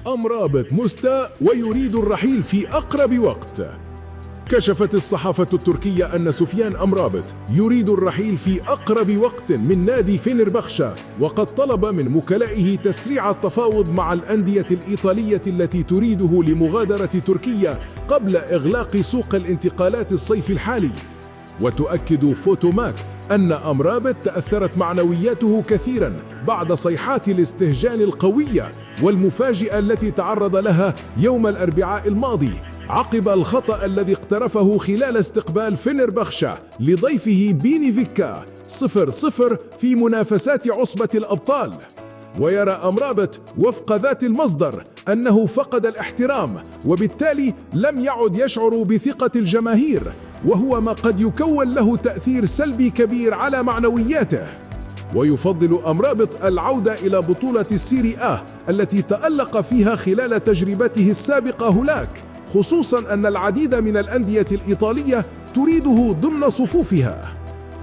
أمرابط مستاء ويريد الرحيل في أقرب وقت. كشفت الصحافة التركية أن سفيان أمرابط يريد الرحيل في أقرب وقت من نادي فنربخشة، وقد طلب من وكلائه تسريع التفاوض مع الأندية الإيطالية التي تريده لمغادرة تركيا قبل إغلاق سوق الانتقالات الصيف الحالي. وتؤكد فوتوماك أن أمرابط تأثرت معنوياته كثيرا بعد صيحات الاستهجان القوية والمفاجئة التي تعرض لها يوم الأربعاء الماضي عقب الخطأ الذي اقترفه خلال استقبال فنربخشة لضيفه بينيفيكا 0-0 في منافسات عصبة الأبطال. ويرى أمرابط وفق ذات المصدر أنه فقد الاحترام، وبالتالي لم يعد يشعر بثقة الجماهير، وهو ما قد يكون له تأثير سلبي كبير على معنوياته. ويفضل أمرابط العودة إلى بطولة السيري آ التي تألق فيها خلال تجربته السابقة هناك، خصوصاً أن العديد من الأندية الإيطالية تريده ضمن صفوفها.